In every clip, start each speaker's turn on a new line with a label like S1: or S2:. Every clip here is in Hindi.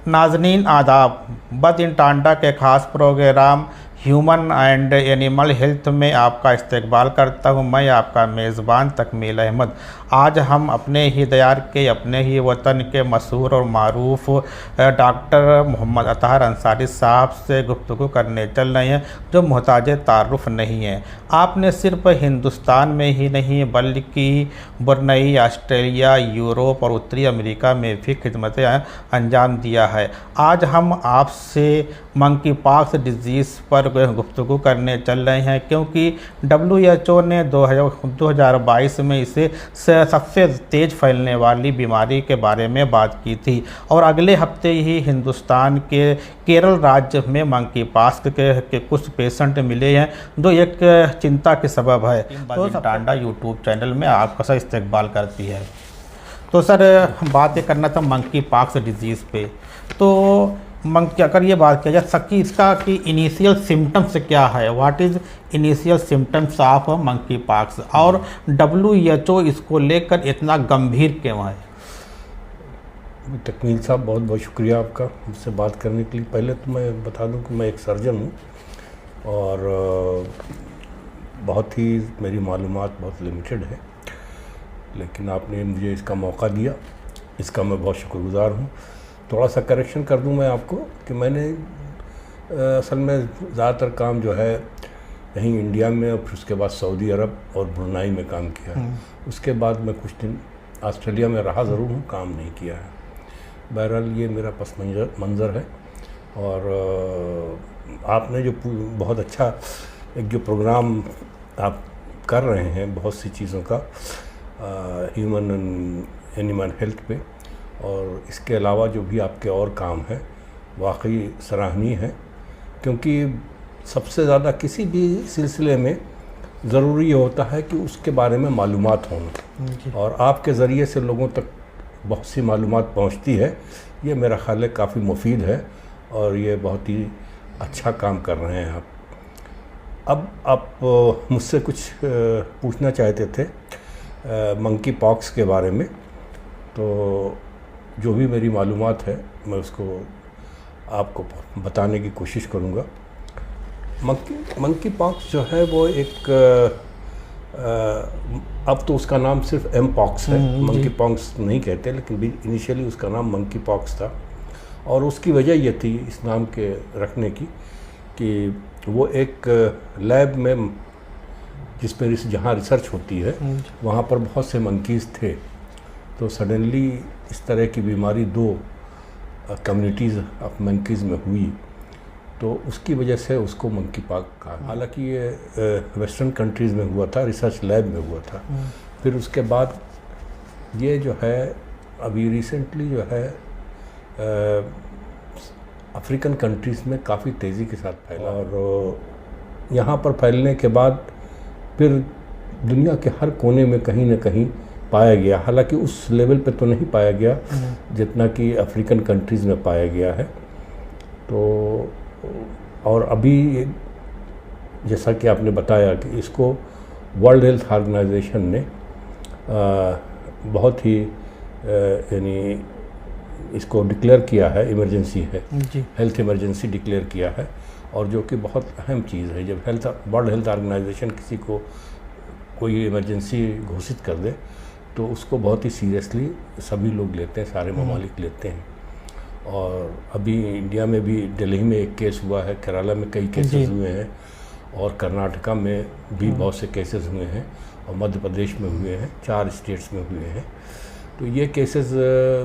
S1: नाज़रीन आदाब, बद इन टांडा के ख़ास programme human and animal health में आपका इस्तकबाल करता हूं। मैं आपका मेज़बान तकमील अहमद। आज हम अपने ही दयार के अपने ही वतन के मशहूर और मारूफ डॉक्टर मोहम्मद अताहर अंसारी साहब से गुफ्तगू करने चल रहे हैं, जो मोहताज तारुफ नहीं है। आपने सिर्फ हिंदुस्तान में ही नहीं बल्कि ब्रुनई, ऑस्ट्रेलिया, यूरोप और उत्तरी अमेरिका में भी खिदमतें अंजाम दिया है। आज हम आपसे मंकी पॉक्स डिजीज़ पर गुफ्तगू करने चल रहे हैं, क्योंकि WHO ने 2022 में इसे सबसे तेज़ फैलने वाली बीमारी के बारे में बात की थी, और अगले हफ्ते ही हिंदुस्तान के केरल राज्य में मंकी पॉक्स के कुछ पेशेंट मिले हैं, जो एक चिंता के सबब है। तो टांडा यूट्यूब चैनल में आपका सर इस्तकबाल करती है। तो सर बात ये करना था मंकी पॉक्स डिजीज़ पे। तो अगर ये बात किया जाए सकी इसका कि इनिशियल सिम्टम्स क्या है, what is initial symptoms of monkey pox, और WHO इसको लेकर इतना गंभीर क्यों है?
S2: तकमील साहब, बहुत बहुत शुक्रिया आपका मुझसे बात करने के लिए। पहले तो मैं बता दूं कि मैं एक सर्जन हूं और बहुत ही मेरी मालूमात बहुत लिमिटेड है, लेकिन आपने मुझे इसका मौका दिया, इसका मैं बहुत शुक्रगुज़ार हूं। थोड़ा सा करेक्शन कर दूं मैं आपको कि मैंने असल में ज़्यादातर काम जो है यहीं इंडिया में और फिर उसके बाद सऊदी अरब और ब्रुनई में काम किया है। उसके बाद मैं कुछ दिन ऑस्ट्रेलिया में रहा ज़रूर हूँ, काम नहीं किया है। बहरहाल ये मेरा पस मंज़र है। और आपने जो बहुत अच्छा एक जो प्रोग्राम आप कर रहे हैं बहुत सी चीज़ों का ह्यूमन एंड एनिमल हेल्थ पे, और इसके अलावा जो भी आपके और काम हैं वाकई सराहनीय है, क्योंकि सबसे ज़्यादा किसी भी सिलसिले में ज़रूरी ये होता है कि उसके बारे में मालूमात होना, और आपके ज़रिए से लोगों तक बहुत सी मालूमात पहुंचती है। ये मेरा ख्याल है काफ़ी मुफीद है और ये बहुत ही अच्छा काम कर रहे हैं आप। अब आप मुझसे कुछ पूछना चाहते थे मंकी पॉक्स के बारे में, तो जो भी मेरी मालूमात है मैं उसको आपको बताने की कोशिश करूँगा। मंकी पॉक्स जो है वो एक अब तो उसका नाम सिर्फ एम पॉक्स है, मंकी पॉक्स नहीं कहते, लेकिन इनिशियली उसका नाम मंकी पॉक्स था। और उसकी वजह ये थी इस नाम के रखने की कि वो एक लैब में जहाँ रिसर्च होती है वहाँ पर बहुत से मंकीज़ थे, तो सडनली इस तरह की बीमारी 2 कम्युनिटीज़ ऑफ मंकीज़ में हुई, तो उसकी वजह से उसको मंकी पॉक्स कहा। हालांकि ये वेस्टर्न कंट्रीज़ में हुआ था, रिसर्च लैब में हुआ था। फिर उसके बाद ये जो है अभी रिसेंटली जो है अफ्रीकन कंट्रीज़ में काफ़ी तेज़ी के साथ फैला, और यहाँ पर फैलने के बाद फिर दुनिया के हर कोने में कहीं ना कहीं पाया गया। हालांकि उस लेवल पे तो नहीं पाया गया जितना कि अफ्रीकन कंट्रीज़ में पाया गया है। तो और अभी जैसा कि आपने बताया कि इसको वर्ल्ड हेल्थ ऑर्गेनाइजेशन ने बहुत ही यानी इसको डिक्लेयर किया है, इमरजेंसी है, हेल्थ इमरजेंसी डिक्लेयर किया है, और जो कि बहुत अहम चीज़ है। जब वर्ल्ड हेल्थ ऑर्गेनाइजेशन किसी को कोई इमरजेंसी घोषित कर दे तो उसको बहुत ही सीरियसली सभी लोग लेते हैं, सारे ममालिक लेते हैं। और अभी इंडिया में भी दिल्ली में एक केस हुआ है, केरला में कई केसेस हुए हैं, और कर्नाटका में भी बहुत से केसेस हुए हैं, और मध्य प्रदेश में हुए हैं, 4 स्टेट्स में हुए हैं। तो ये केसेस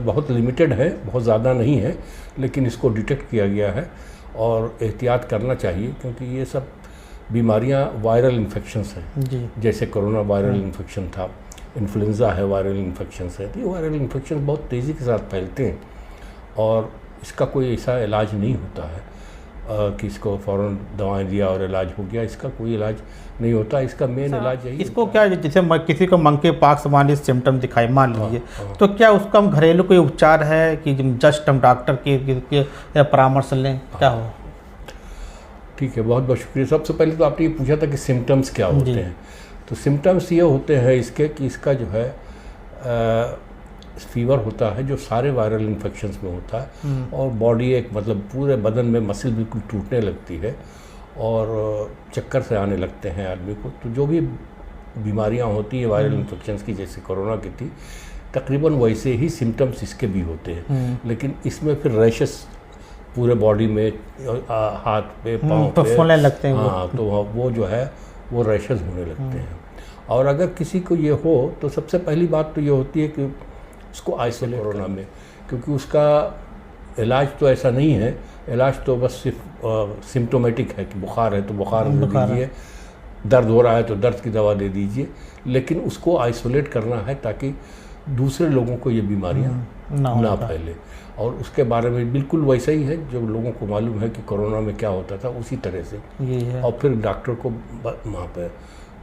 S2: बहुत लिमिटेड है, बहुत ज़्यादा नहीं है, लेकिन इसको डिटेक्ट किया गया है और एहतियात करना चाहिए, क्योंकि ये सब बीमारियां वायरल इन्फेक्शंस हैं। जैसे कोरोना वायरल इन्फेक्शन था, इन्फ्लुएंजा है वायरल इन्फेक्शंस है। तो ये वायरल इन्फेक्शन बहुत तेज़ी के साथ फैलते हैं और इसका कोई ऐसा इलाज नहीं होता है कि इसको फ़ौरन दवाएं दिया और इलाज हो गया। इसका कोई इलाज नहीं होता। इसका मेन इलाज यही
S1: इसको क्या, जैसे किसी को मंकी पॉक्स मान लीजिए सिम्टम दिखाई मान लीजिए, तो क्या उसका हम घरेलू कोई उपचार है कि जस्ट हम डॉक्टर के परामर्श लें, क्या हो?
S2: ठीक है, बहुत बहुत शुक्रिया। सबसे पहले तो आपने ये पूछा था कि सिम्टम्स क्या होते हैं। तो सिम्टम्स ये होते हैं इसके कि इसका जो है फीवर होता है जो सारे वायरल इन्फेक्शंस में होता है, और बॉडी एक मतलब पूरे बदन में मसल बिल्कुल टूटने लगती है और चक्कर से आने लगते हैं आदमी को। तो जो भी बीमारियां होती हैं वायरल इन्फेक्शंस की, जैसे कोरोना की थी, तकरीबन वैसे ही सिम्टम्स इसके भी होते हैं, लेकिन इसमें फिर रैशेस पूरे बॉडी में, हाथ पे, पाँव पे
S1: फूलने लगते हैं।
S2: हाँ, तो वो जो है वो रैशेस होने लगते हैं। और अगर किसी को ये हो तो सबसे पहली बात तो ये होती है कि उसको आइसोलेट कोरोना में, क्योंकि उसका इलाज तो ऐसा नहीं है, इलाज तो बस सिर्फ सिम्टोमेटिक है कि बुखार है तो बुखार दे दीजिए, दर्द हो रहा है तो दर्द की दवा दे दीजिए, लेकिन उसको आइसोलेट करना है ताकि दूसरे लोगों को ये बीमारियां ना फैले। और उसके बारे में बिल्कुल वैसा ही है जो लोगों को मालूम है कि कोरोना में क्या होता था, उसी तरह से
S1: ये है।
S2: और फिर डॉक्टर को वहाँ पे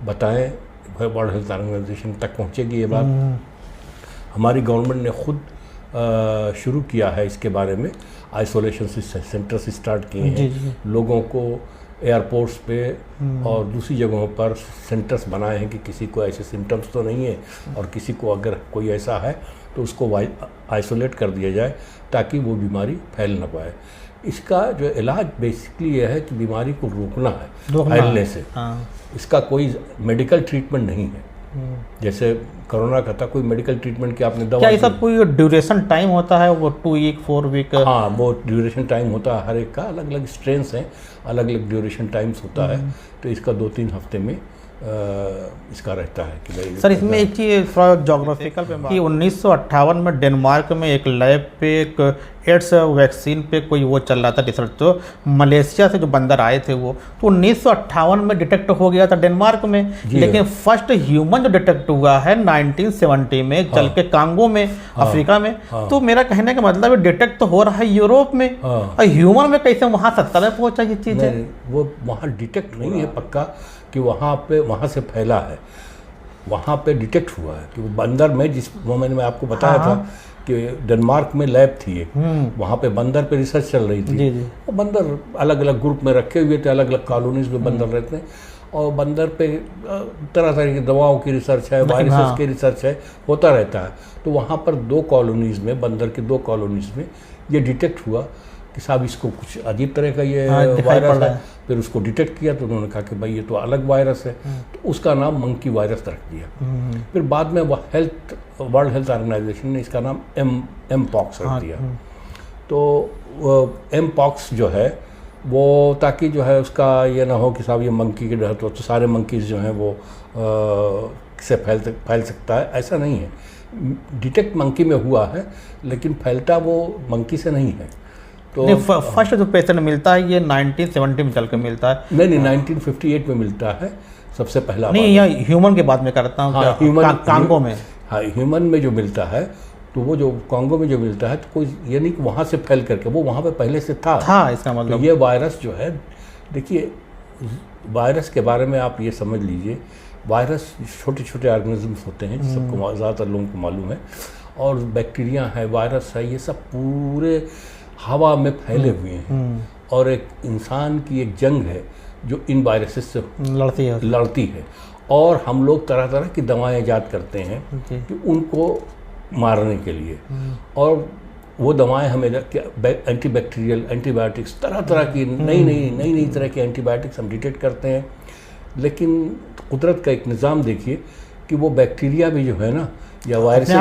S2: बताएं, वर्ल्ड हेल्थ ऑर्गेनाइजेशन तक पहुँचेगी ये बात। हमारी गवर्नमेंट ने खुद शुरू किया है इसके बारे में, आइसोलेशन सेंटर्स स्टार्ट किए हैं, लोगों को एयरपोर्ट्स पे और दूसरी जगहों पर सेंटर्स बनाए हैं कि किसी को ऐसे सिम्टम्स तो नहीं है और किसी को अगर कोई ऐसा है तो उसको आइसोलेट कर दिया जाए ताकि वो बीमारी फैल ना पाए। इसका जो इलाज बेसिकली ये है कि बीमारी को रोकना है फैलने से। इसका कोई मेडिकल ट्रीटमेंट नहीं है, जैसे कोरोना का था, कोई मेडिकल ट्रीटमेंट की आपने दवा,
S1: क्या इसका कोई ड्यूरेशन टाइम होता है, वो 2 वीक 4 वीक?
S2: हाँ, वो ड्यूरेशन टाइम होता है, हर एक का अलग अलग स्ट्रेन्स हैं, अलग अलग ड्यूरेशन टाइम्स होता है। तो इसका 2-3 हफ्ते में इसका रहता है कि भाई।
S1: सर, इसमें एक चीज़ थोड़ा जोग्राफिकल पे कि 1958 में डेनमार्क में एक लैब पे एक एड्स वैक्सीन पे कोई वो चल रहा था रिसर्च, तो मलेशिया से जो बंदर आए थे वो तो 1958 में डिटेक्ट हो गया था डेनमार्क में, लेकिन फर्स्ट ह्यूमन जो डिटेक्ट हुआ है 1970 में चल के कांगो में, अफ्रीका में। तो मेरा कहने का मतलब है डिटेक्ट तो हो रहा है यूरोप में, और ह्यूमन में कैसे वहाँ 70 में पहुँचा ये चीज़ है?
S2: वो वहाँ डिटेक्ट नहीं है पक्का कि वहाँ से फैला है, वहाँ पे डिटेक्ट हुआ है कि वो बंदर में, जिस मैंने मैं आपको बताया था कि डेनमार्क में लैब थी एक, वहाँ पे बंदर पे रिसर्च चल रही थी। वो बंदर अलग अलग ग्रुप में रखे हुए थे, अलग अलग कॉलोनीज में बंदर रहते हैं, और बंदर पे तरह तरह की दवाओं की रिसर्च है, वायरसेस की रिसर्च है, होता रहता है। तो वहाँ पर 2 कॉलोनीज में, बंदर के 2 कॉलोनीज में ये डिटेक्ट हुआ कि साहब इसको कुछ अजीब तरह का ये वायरस है। फिर उसको डिटेक्ट किया तो उन्होंने कहा कि भाई ये तो अलग वायरस है, तो उसका नाम मंकी वायरस रख दिया। फिर बाद में वर्ल्ड हेल्थ ऑर्गेनाइजेशन ने इसका नाम एम पॉक्स रख दिया। तो एम पॉक्स जो है वो, ताकि जो है उसका ये ना हो कि साहब ये मंकी के डर तो सारे मंकीज जो हैं वो से फैल सकता है, ऐसा नहीं है। डिटेक्ट मंकी में हुआ है लेकिन फैलता वो मंकी से नहीं है। तो
S1: फर्स्ट जो पेशेंट मिलता है ये 1970 में चल के मिलता है?
S2: नहीं, 1958 में मिलता है सबसे पहला।
S1: नहीं, यहाँ ह्यूमन की बात में करता हूँ।
S2: हाँ, ह्यूमन
S1: कांगो में।
S2: हाँ, ह्यूमन में जो मिलता है, तो वो जो कांगो में जो मिलता है, तो कोई ये नहीं कि वहाँ से फैल करके, वो वहाँ पे पहले से था
S1: इसका मतलब।
S2: तो ये वायरस जो है, देखिए वायरस के बारे में आप ये समझ लीजिए, वायरस छोटे छोटे ऑर्गेनिजम्स होते हैं, सबको ज़्यादातर लोगों को मालूम है, और बैक्टीरिया है, वायरस है, ये सब पूरे हवा में फैले हुए हैं, और एक इंसान की एक जंग है जो इन वायरसेस से लड़ती है। और हम लोग तरह तरह की दवाएं ईजाद करते हैं कि उनको मारने के लिए, और वो दवाएं हमें एंटी बैक्टीरियल, एंटीबायोटिक्स, तरह तरह की नई तरह की एंटीबायोटिक्स हम डिटेक्ट करते हैं। लेकिन कुदरत का एक निज़ाम देखिए कि वो बैक्टीरिया भी जो है ना, या वायरसेस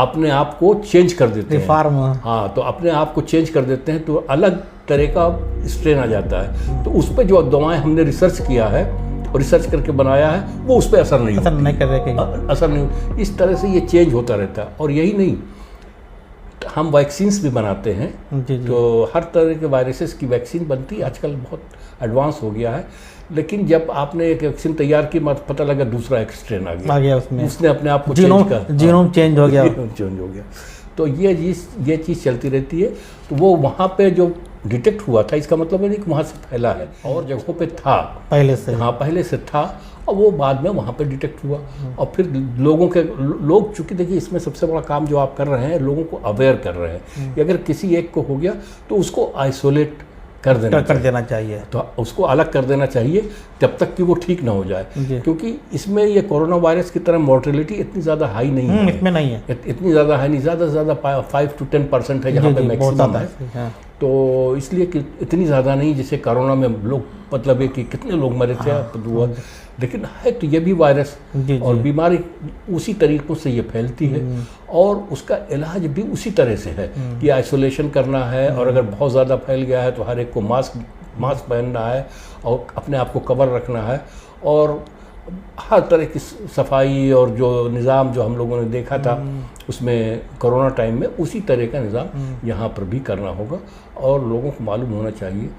S2: अपने आप को चेंज कर देते हैं। हाँ, तो अपने आप को चेंज कर देते हैं, तो अलग तरह का स्ट्रेन आ जाता है। तो उस पर जो दवाएं हमने रिसर्च किया है और रिसर्च करके बनाया है, वो उस पर असर नहीं कर, इस तरह से ये चेंज होता रहता है। और यही नहीं, हम वैक्सीन्स भी बनाते हैं। तो हर तरह के वायरसेस की वैक्सीन बनती है, आजकल बहुत एडवांस हो गया है। लेकिन जब आपने एक वैक्सीन तैयार की, पता लगा दूसरा एक स्ट्रेन आ गया उसमें, उसने अपने आप को
S1: जीनोम चेंज हो गया।
S2: तो ये चीज़ चलती रहती है। तो वो वहाँ पे जो डिटेक्ट हुआ था, इसका मतलब नहीं कि वहाँ से फैला है, और जगहों पे था पहले से था, और वो बाद में वहाँ पे डिटेक्ट हुआ। और फिर लोग चूँकि देखिए, इसमें सबसे बड़ा काम जो आप कर रहे हैं, लोगों को अवेयर कर रहे हैं कि अगर किसी एक को हो गया तो उसको आइसोलेट कर
S1: देना चाहिए।
S2: तो उसको अलग कर देना चाहिए तब तक कि वो ठीक ना हो जाए, क्योंकि इसमें ये कोरोना वायरस की तरह मॉर्टेलिटी इतनी ज़्यादा हाई नहीं है।
S1: इसमें नहीं है,
S2: इतनी ज़्यादा हाई नहीं, ज़्यादा से ज़्यादा 5 to 10% है जहाँ पे मैक्सिमम है। तो इसलिए कि इतनी ज़्यादा नहीं, जैसे कोरोना में लोग मतलब है कि कितने लोग मरे थे, लेकिन है तो ये भी वायरस और बीमारी उसी तरीक़ों से ये फैलती है, और उसका इलाज भी उसी तरह से है कि आइसोलेशन करना है, और अगर बहुत ज़्यादा फैल गया है तो हर एक को मास्क पहनना है और अपने आप को कवर रखना है, और हर तरह की सफाई और जो निज़ाम जो हम लोगों ने देखा था उसमें कोरोना टाइम में, उसी तरह का निज़ाम यहाँ पर भी करना होगा। और लोगों को मालूम होना चाहिए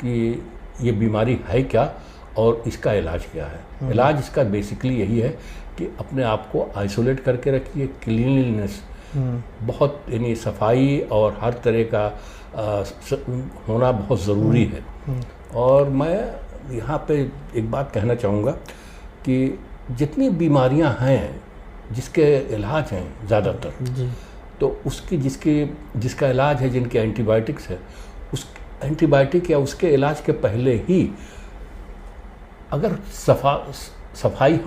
S2: कि ये बीमारी है क्या और इसका इलाज क्या है। इलाज इसका बेसिकली यही है कि अपने आप को आइसोलेट करके रखिए, क्लीनलीनेस बहुत, यानी सफाई और हर तरह का होना बहुत ज़रूरी है। और मैं यहाँ पे एक बात कहना चाहूँगा कि जितनी बीमारियाँ हैं जिसके इलाज हैं ज़्यादातर, तो उसकी जिसका इलाज है, जिनके एंटीबायोटिक्स है, उस एंटीबायोटिक या उसके इलाज के पहले ही अगर सफाई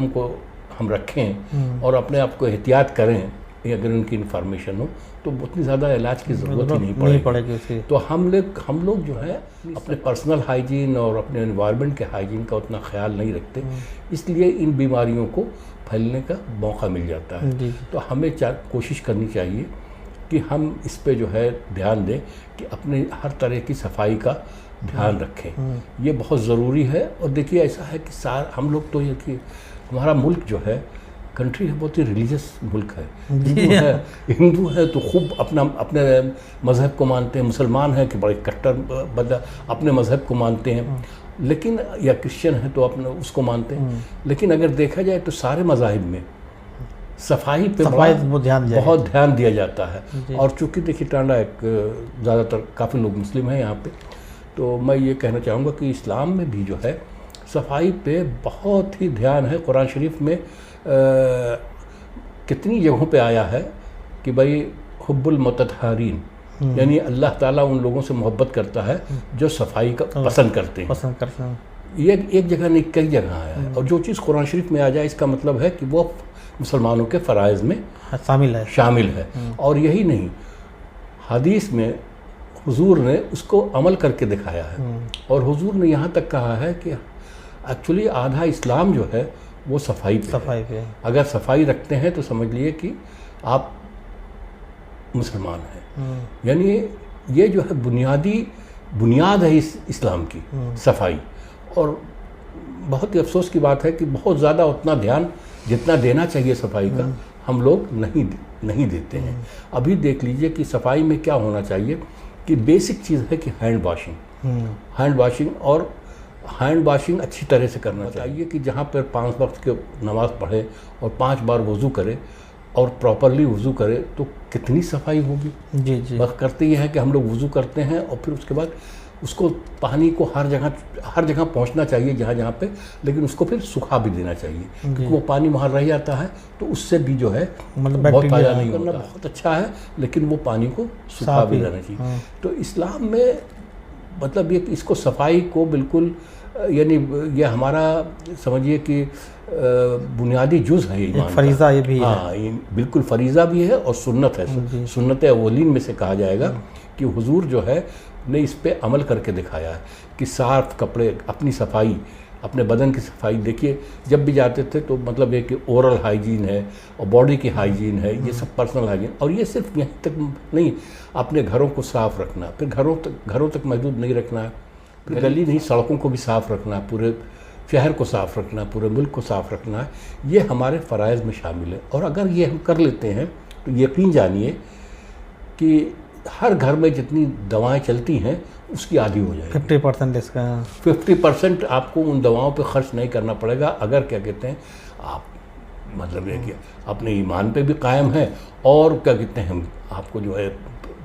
S2: हम रखें और अपने आप को एहतियात करें, अगर उनकी इन्फॉर्मेशन हो तो उतनी ज़्यादा इलाज की ज़रूरत ही नहीं पड़ेगी। तो हम लोग जो है अपने पर्सनल हाइजीन और अपने एनवायरनमेंट के हाइजीन का उतना ख्याल नहीं रखते, इसलिए इन बीमारियों को फैलने का मौका मिल जाता है। तो हमें कोशिश करनी चाहिए कि हम इस पे जो है ध्यान दें कि अपने हर तरह की सफाई का ध्यान रखें, ये बहुत ज़रूरी है। और देखिए ऐसा है कि हम लोग तो ये कि हमारा मुल्क जो है, कंट्री है, बहुत ही रिलीजियस मुल्क है। हिंदू है तो खूब अपने मज़हब को मानते हैं, मुसलमान हैं कि बड़े कट्टर अपने मज़हब को मानते हैं, लेकिन या क्रिश्चियन है तो अपने उसको मानते हैं। लेकिन अगर देखा जाए तो सारे मज़ाहिब में सफाई पे बहुत ध्यान दिया जाता है। और चूँकि देखिए टांडा एक ज़्यादातर काफ़ी लोग मुस्लिम हैं यहाँ पे, तो मैं ये कहना चाहूँगा कि इस्लाम में भी जो है सफाई पे बहुत ही ध्यान है। कुरान शरीफ में कितनी जगहों पे आया है कि भाई हुब्बुल मुतत्तहरीन, यानी अल्लाह ताला उन लोगों से मोहब्बत करता है जो सफाई का पसंद करते हैं। ये एक जगह नहीं, कई जगह आया है। और जो चीज़ कुरान शरीफ में आ जाए इसका मतलब है कि वो मुसलमानों के फ़राइज़ में शामिल है। और यही नहीं, हदीस में हुजूर ने उसको अमल करके दिखाया है। और हुजूर ने यहाँ तक कहा है कि एक्चुअली आधा इस्लाम जो है वो सफाई पे। अगर सफाई रखते हैं तो समझ लिए कि आप मुसलमान हैं। यानी ये जो है बुनियाद है इस इस्लाम की, सफाई। और बहुत ही अफसोस की बात है कि बहुत ज़्यादा उतना ध्यान जितना देना चाहिए सफाई का हम लोग नहीं देते हैं। अभी देख लीजिए कि सफाई में क्या होना चाहिए कि बेसिक चीज़ है कि हैंड वाशिंग अच्छी तरह से करना चाहिए कि जहाँ पर 5 वक्त के नमाज़ पढ़े और 5 बार वज़ू करे और प्रॉपरली वज़ू करे तो कितनी सफाई होगी। बस करते ये है कि हम लोग वज़ू करते हैं और फिर उसके बाद उसको पानी को हर जगह पहुंचना चाहिए जहाँ पे, लेकिन उसको फिर सुखा भी देना चाहिए, क्योंकि वो पानी वहाँ रह जाता है तो उससे भी जो है मतलब बहुत फायदा नहीं होता। बहुत अच्छा है, लेकिन वो पानी को सुखा भी देना चाहिए। तो इस्लाम में मतलब ये इसको सफाई को बिल्कुल, यानी ये हमारा समझिए कि बुनियादी जुज़ है, ईमान का
S1: फरीज़ा ये भी है।
S2: हाँ, बिल्कुल फरीज़ा भी है और सुन्नत है। सुन्नत अव्वलीन में से कहा जाएगा कि हुजूर जो है ने इस पे अमल करके दिखाया है कि साफ कपड़े, अपनी सफाई, अपने बदन की सफाई। देखिए जब भी जाते थे तो मतलब ये कि ओरल हाइजीन है और बॉडी की हाइजीन है, ये सब पर्सनल हाइजीन। और ये सिर्फ यहीं तक नहीं, अपने घरों को साफ़ रखना, फिर घरों तक महदूद नहीं रखना है, फिर गली नहीं सड़कों को भी साफ़ रखना, पूरे शहर को साफ़ रखना, पूरे मुल्क को साफ़ रखना है। ये हमारे फ़राइज़ में शामिल है। और अगर ये हम कर लेते हैं तो यकीन जानिए कि हर घर में जितनी दवाएं चलती हैं उसकी आधी हो जाएगी।
S1: 50% इसका
S2: 50% आपको उन दवाओं पे खर्च नहीं करना पड़ेगा अगर क्या कहते हैं आप मतलब ये कि अपने ईमान पे भी कायम है, और क्या कहते हैं आपको जो है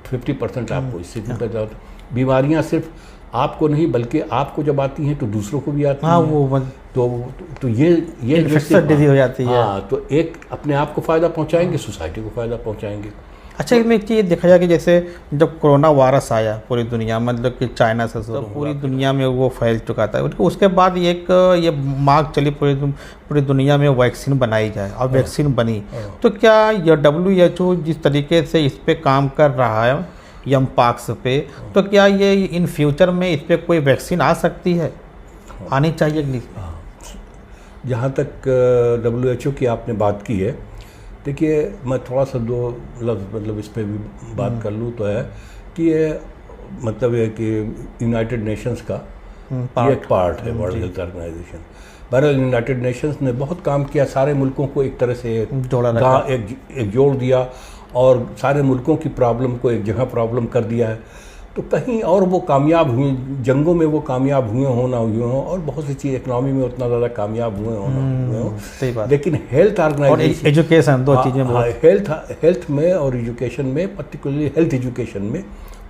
S2: 50% आपको इससे भी पैदा होता है। बीमारियाँ सिर्फ आपको नहीं बल्कि आपको जब आती हैं तो दूसरों को भी आती हैं।
S1: वो
S2: तो ये
S1: डिजीज हो जाती है।
S2: हाँ, तो एक अपने आप को फ़ायदा पहुँचाएंगे, सोसाइटी को फ़ायदा पहुँचाएंगे।
S1: अच्छा, इसमें एक चीज़ देखा जाए कि जैसे जब कोरोना वायरस आया पूरी दुनिया, मतलब कि चाइना से तो पूरी दुनिया में वो फैल चुका था, उसके बाद ये मांग चली पूरी दुनिया में वैक्सीन बनाई जाए, और वैक्सीन बनी। तो क्या ये WHO जिस तरीके से इस पे काम कर रहा है यमपाक्स पे, तो क्या ये इन फ्यूचर में इस पे कोई वैक्सीन आ सकती है, आनी चाहिए कि नहीं?
S2: जहाँ तक WHO की आपने बात की है, देखिए मैं थोड़ा सा दो लफ्ज़ मतलब इस पे भी बात कर लूँ तो है कि ये मतलब ये कि यूनाइटेड नेशंस का ये एक पार्ट है, वर्ल्ड हेल्थ ऑर्गेनाइजेशन। बहरहाल यूनाइटेड नेशंस ने बहुत काम किया, सारे मुल्कों को एक तरह से एक जोड़ दिया और सारे मुल्कों की प्रॉब्लम को एक जगह प्रॉब्लम कर दिया है। तो कहीं और वो कामयाब हुए, जंगों में वो कामयाब हुए हों ना हुए हों, और बहुत सी चीज़ इकनॉमी में उतना ज़्यादा कामयाब हुए हों ना हुए हों,
S1: सही बात।
S2: लेकिन हेल्थ ऑर्गेनाइजेशन,
S1: एजुकेशन, दो चीज़ें
S2: हेल्थ में और एजुकेशन में, पर्टिकुलरली हेल्थ एजुकेशन में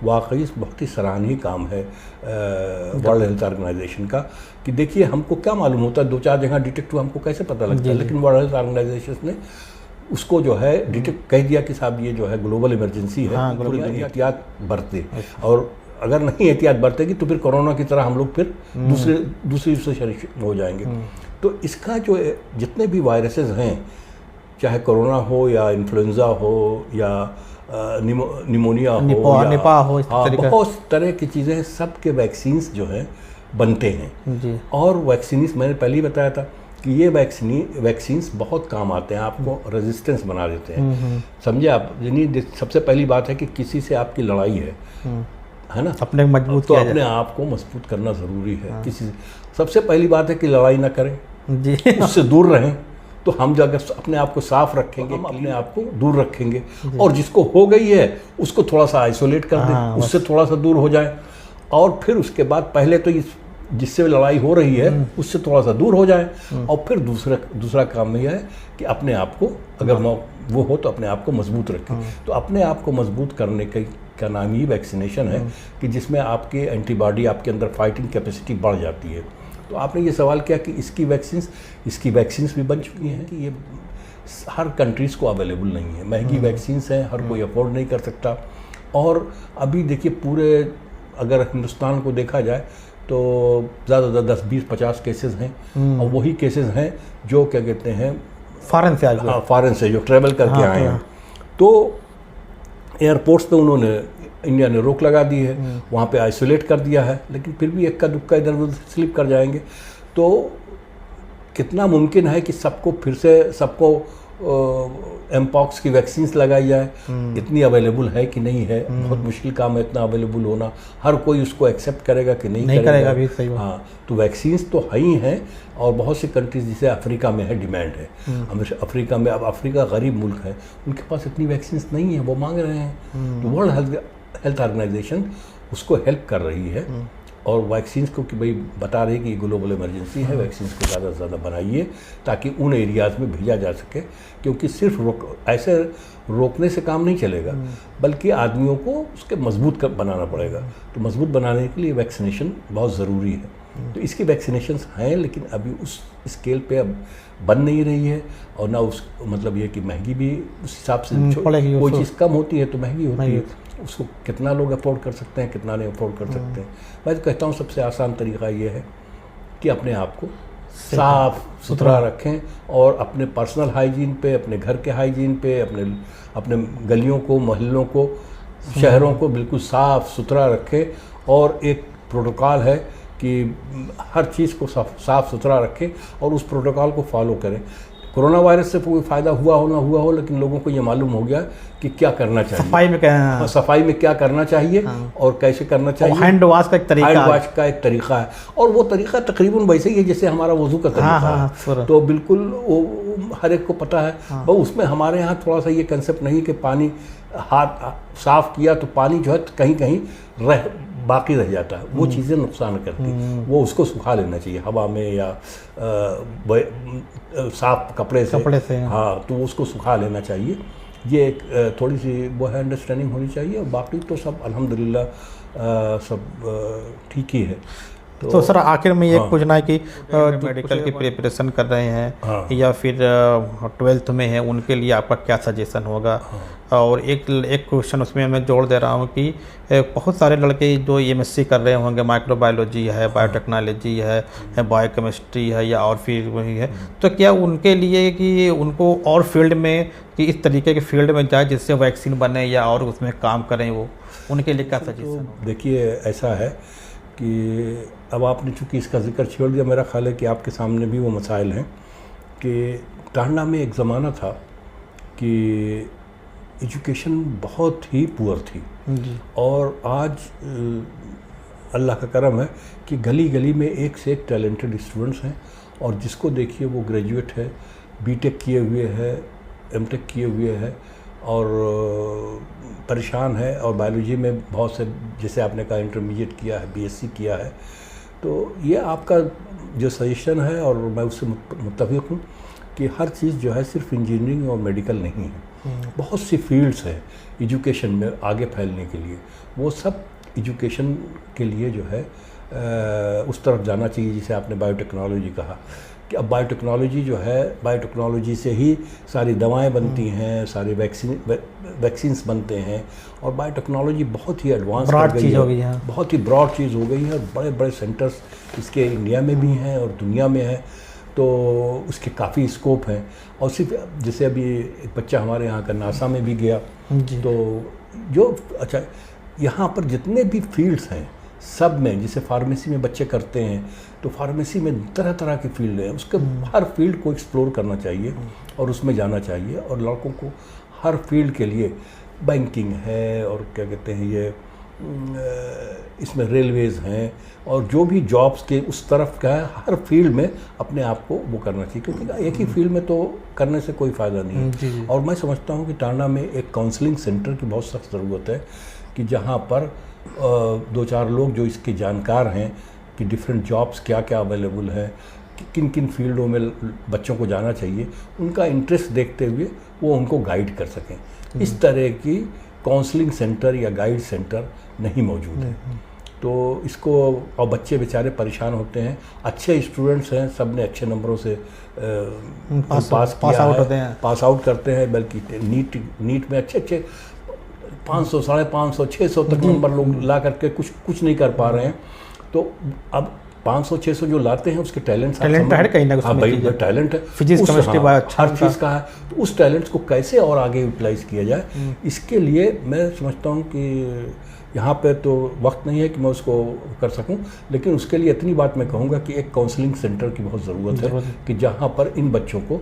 S2: वाकई बहुत ही सराहनीय काम है वर्ल्ड हेल्थ ऑर्गेनाइजेशन का। कि देखिए हमको क्या मालूम होता है, 2-4 जगह डिटेक्ट हुआ हमको कैसे पता लगता है, लेकिन वर्ल्ड हेल्थ ऑर्गेनाइजेशन ने उसको जो है डिटेक्ट कह दिया कि साहब ये जो है ग्लोबल इमरजेंसी है, पूरी दुनिया एहतियात बरते, और अगर नहीं एहतियात बरतेगी तो फिर कोरोना की तरह हम लोग फिर दूसरी से शरीक हो जाएंगे। तो इसका जो जितने भी वायरसेस हैं, चाहे कोरोना हो या इन्फ्लुएंजा हो या निमोनिया हो,
S1: निपा हो,
S2: बहुत तरह की चीज़ें, सब के वैक्सीन्स जो हैं बनते हैं
S1: जी।
S2: और वैक्सीन्स मैंने पहले ही बताया था कि ये वैक्सीन्स बहुत काम आते हैं, आपको रेजिस्टेंस बना देते हैं। समझे आप? यानी सबसे पहली बात है कि किसी से आपकी लड़ाई है ना,
S1: अपने मजबूत
S2: तो अपने आप को मजबूत करना ज़रूरी है। किसी सबसे पहली बात है कि लड़ाई ना करें जी, उससे दूर रहें। तो हम जो अगर अपने आप को साफ रखेंगे, हम अपने आप को दूर रखेंगे, और जिसको हो गई है उसको थोड़ा सा आइसोलेट कर दें, उससे थोड़ा सा दूर हो जाए, और फिर उसके बाद पहले तो जिससे लड़ाई हो रही है उससे थोड़ा सा दूर हो जाए, और फिर दूसरा काम यह है कि अपने आप को अगर वो हो तो अपने आप को मजबूत रखें। तो अपने आप को मजबूत करने का नाम ही वैक्सीनेशन है, कि जिसमें आपके एंटीबॉडी, आपके अंदर फाइटिंग कैपेसिटी बढ़ जाती है। तो आपने ये सवाल किया कि इसकी वैक्सीन्स भी बन चुकी हैं, कि ये हर कंट्रीज़ को अवेलेबल नहीं है, महंगी वैक्सीन्स हैं, हर कोई अफोर्ड नहीं कर सकता। और अभी देखिए पूरे अगर हिंदुस्तान को देखा जाए तो ज़्यादा 10-20-50 केसेस हैं, और वही केसेस हैं जो क्या कहते हैं फॉरेन से जो ट्रैवल करके आए हैं। तो एयरपोर्ट्स पे उन्होंने, इंडिया ने रोक लगा दी है, वहाँ पे आइसोलेट कर दिया है, लेकिन फिर भी इक्का दुक्का इधर उधर स्लिप कर जाएंगे। तो कितना मुमकिन है कि सबको फिर से एमपॉक्स की वैक्सीन्स लगाई जाए, इतनी अवेलेबल है कि नहीं है, बहुत मुश्किल काम है इतना अवेलेबल होना। हर कोई उसको एक्सेप्ट करेगा कि नहीं करेगा भी, सही बात। हाँ, तो वैक्सीन्स तो है ही हैं, और बहुत सी कंट्रीज जैसे अफ्रीका में है डिमांड है। अफ्रीका में, अब अफ्रीका गरीब मुल्क है, उनके पास इतनी वैक्सीन्स नहीं है, वो मांग रहे हैं। तो वर्ल्ड हेल्थ ऑर्गेनाइजेशन उसको हेल्प कर रही है, और वैक्सीन्स को कि भाई बता रही कि ये ग्लोबल इमरजेंसी है, वैक्सीन्स को ज़्यादा से ज़्यादा बनाइए ताकि उन एरियाज़ में भेजा जा सके। क्योंकि सिर्फ ऐसे रोकने से काम नहीं चलेगा, बल्कि आदमियों को उसके मजबूत बनाना पड़ेगा। तो मजबूत बनाने के लिए वैक्सीनेशन बहुत ज़रूरी है। तो इसकी वैक्सीनेशंस हैं, लेकिन अभी उस स्केल पे अब बन नहीं रही है, और ना उस मतलब ये कि महंगी भी उस हिसाब से, कोई चीज़ कम होती है तो महंगी होती है, उसको कितना लोग अफोर्ड कर सकते हैं, कितना नहीं अफोर्ड कर सकते हैं। मैं तो कहता हूँ सबसे आसान तरीका ये है कि अपने आप को साफ सुथरा रखें, और अपने पर्सनल हाइजीन पे, अपने घर के हाइजीन पे, अपने गलियों को, मोहल्लों को, शहरों को बिल्कुल साफ सुथरा रखें। और एक प्रोटोकॉल है कि हर चीज़ को साफ सुथरा रखें और उस प्रोटोकॉल को फॉलो करें। कोरोना वायरस से कोई फ़ायदा हुआ हो ना हुआ हो, लेकिन लोगों को ये मालूम हो गया कि क्या करना चाहिए, सफाई में क्या करना चाहिए, और कैसे करना चाहिए। हैंड वॉश का एक तरीका है, और वो तरीका तकरीबन वैसे ही है जैसे हमारा वज़ू का तरीका है। तो बिल्कुल वो हर एक को पता है। वो उसमें हमारे यहाँ थोड़ा सा ये कंसेप्ट नहीं कि पानी हाथ साफ किया तो पानी जो है कहीं कहीं बाकी रह जाता है, वो चीज़ें नुकसान करती, वो उसको सुखा लेना चाहिए हवा में या साफ कपड़े से। हाँ, तो उसको सुखा लेना चाहिए। ये एक थोड़ी सी वो है अंडरस्टैंडिंग होनी चाहिए, और बाकी तो सब अल्हम्दुलिल्लाह सब ठीक ही है।
S1: तो सर आखिर में ये
S2: हाँ।
S1: पूछना है कि जो मेडिकल की प्रिपरेशन कर रहे हैं
S2: हाँ।
S1: या फिर 12th में है, उनके लिए आपका क्या सजेशन होगा? और एक क्वेश्चन उसमें मैं जोड़ दे रहा हूँ कि बहुत सारे लड़के जो एमएससी कर रहे होंगे, माइक्रोबायोलॉजी है, बायोटेक्नोलॉजी है, बायोकेमिस्ट्री है या और फिर वही है, तो क्या उनके लिए कि उनको और फील्ड में कि इस तरीके के फील्ड में जाए जिससे वैक्सीन बने या और उसमें काम करें, वो उनके लिए क्या सजेशन?
S2: देखिए ऐसा है कि अब आपने चूँकि इसका जिक्र छोड़ दिया, मेरा ख्याल है कि आपके सामने भी वो मसाइल हैं कि टांडा में एक ज़माना था कि एजुकेशन बहुत ही पुअर थी
S1: जी।
S2: और आज अल्लाह का करम है कि गली गली में एक से एक टैलेंटेड स्टूडेंट्स हैं और जिसको देखिए वो ग्रेजुएट है, बीटेक किए हुए है, एमटेक किए हुए है और परेशान है। और बायोलॉजी में बहुत से, जैसे आपने कहा इंटरमीडिएट किया है, बीएससी किया है, तो ये आपका जो सजेशन है और मैं उससे मुत्तफिक हूँ कि हर चीज़ जो है सिर्फ इंजीनियरिंग और मेडिकल नहीं है, बहुत सी फील्ड्स हैं एजुकेशन में आगे फैलने के लिए, वो सब एजुकेशन के लिए जो है उस तरफ जाना चाहिए। जिसे आपने बायोटेक्नोलॉजी कहा कि अब बायोटेक्नोलॉजी जो है, बायोटेक्नोलॉजी से ही सारी दवाएं बनती हैं, सारे वैक्सीन्स बनते हैं और बायोटेक्नोलॉजी बहुत ही एडवांस हो गई है, बहुत ही ब्रॉड चीज़ हो गई है और बड़े बड़े सेंटर्स इसके इंडिया में भी हैं और दुनिया में है, तो उसके काफ़ी स्कोप हैं। और सिर्फ जैसे अभी एक बच्चा हमारे यहाँ का नासा में भी गया, तो जो अच्छा यहाँ पर जितने भी फील्ड्स हैं सब में, जैसे फार्मेसी में बच्चे करते हैं तो फार्मेसी में तरह तरह की फील्ड है, उसके हर फील्ड को एक्सप्लोर करना चाहिए और उसमें जाना चाहिए। और लड़कों को हर फील्ड के लिए, बैंकिंग है और क्या कहते हैं ये इसमें रेलवेज़ हैं और जो भी जॉब्स के उस तरफ का है, हर फील्ड में अपने आप को वो करना चाहिए, क्योंकि एक ही फील्ड में तो करने से कोई फ़ायदा नहीं है। और मैं समझता हूँ कि टांडा में एक काउंसलिंग सेंटर की बहुत सख्त ज़रूरत है कि जहाँ पर 2-4 लोग जो इसके जानकार हैं कि डिफरेंट जॉब्स क्या क्या अवेलेबल है, किन किन फील्डों में बच्चों को जाना चाहिए, उनका इंटरेस्ट देखते हुए वो उनको गाइड कर सकें। इस तरह की काउंसलिंग सेंटर या गाइड सेंटर नहीं मौजूद है, तो इसको, और बच्चे बेचारे परेशान होते हैं, अच्छे स्टूडेंट्स हैं, सब ने अच्छे नंबरों से पास आउट करते हैं, बल्कि नीट में अच्छे 500, 550, 600 तक नंबर लोग ला करके कुछ नहीं कर पा रहे हैं। तो अब 500-600 जो लाते हैं उसके टैलेंट है कहीं ना कहीं, टैलेंट है, फिजिक्स केमिस्ट्री हर चीज़ का है, तो उस टैलेंट्स को कैसे और आगे यूटिलाइज किया जाए, इसके लिए मैं समझता हूँ कि यहाँ पे तो वक्त नहीं है कि मैं उसको कर सकूं, लेकिन उसके लिए इतनी बात मैं कहूँगा कि एक काउंसलिंग सेंटर की बहुत ज़रूरत है कि जहाँ पर इन बच्चों को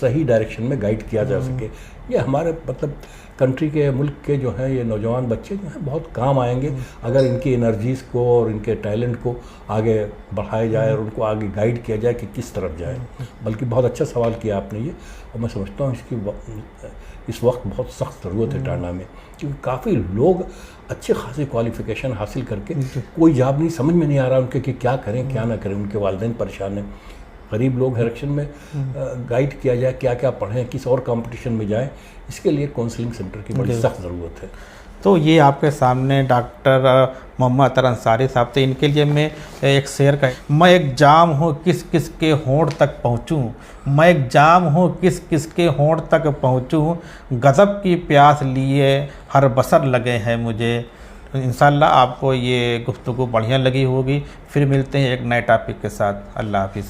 S2: सही डायरेक्शन में गाइड किया जा सके। ये हमारे मतलब कंट्री के, मुल्क के जो हैं ये नौजवान बच्चे जो हैं बहुत काम आएंगे अगर इनकी एनर्जीज़ को और इनके टैलेंट को आगे बढ़ाया जाए और उनको आगे गाइड किया जाए कि किस तरफ जाए। बल्कि बहुत अच्छा सवाल किया आपने ये, और मैं समझता हूँ इस वक्त बहुत सख्त ज़रूरत है टांडा में, क्योंकि काफ़ी लोग अच्छे खासी क्वालिफ़िकेशन हासिल करके कोई जॉब नहीं, समझ में नहीं आ रहा उनके कि क्या करें क्या ना करें, उनके वालिदैन परेशान हैं। गरीब लोग डायरेक्शन में गाइड किया जाए, क्या क्या पढ़ें, किस और कंपटीशन में जाएं, इसके लिए काउंसलिंग सेंटर की बड़ी सख्त ज़रूरत है।
S1: तो ये आपके सामने डॉक्टर मोहम्मद अतर अंसारी साहब थे, इनके लिए मैं एक शेर का, मैं एक जाम हूँ किस किस के होंठ तक पहुँचूँ, मैं एक जाम हूँ किस किस के होंठ तक पहुँचूँ, गज़ब की प्यास लिए हर बसर लगे हैं मुझे। इंशाल्लाह आपको ये गुफ्तगू बढ़िया लगी होगी। फिर मिलते हैं एक नए टॉपिक के साथ। अल्लाह हाफिज़।